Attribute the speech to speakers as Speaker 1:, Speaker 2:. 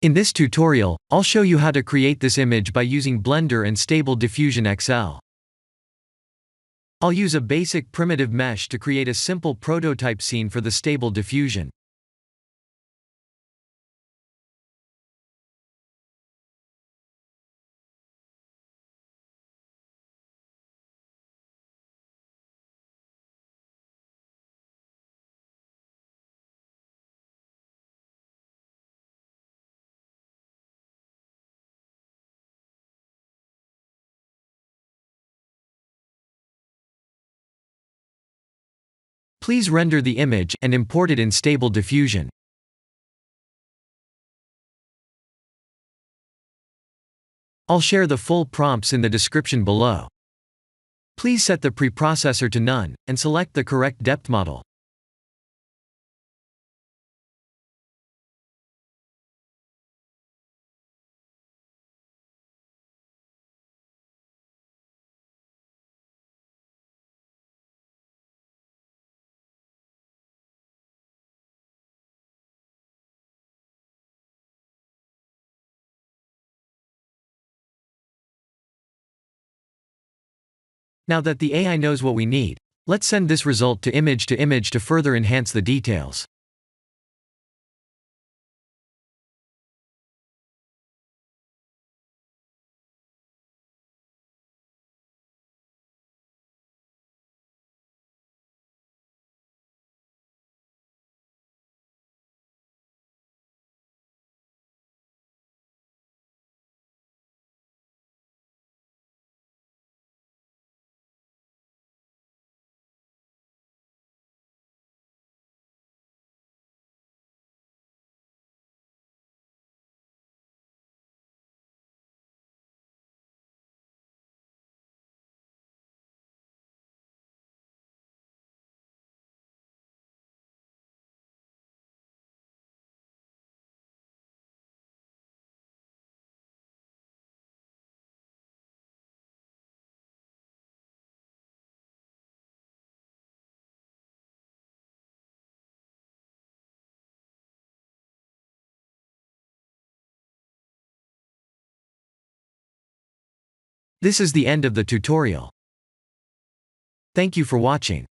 Speaker 1: In this tutorial, I'll show you how to create this image by using Blender and Stable Diffusion XL. I'll use a basic primitive mesh to create a simple prototype scene for the Stable Diffusion. Please render the image and import it in Stable Diffusion. I'll share the full prompts in the description below. Please set the preprocessor to none, and select the correct depth model. Now that the AI knows what we need, let's send this result to image to further enhance the details. This is the end of the tutorial. Thank you for watching.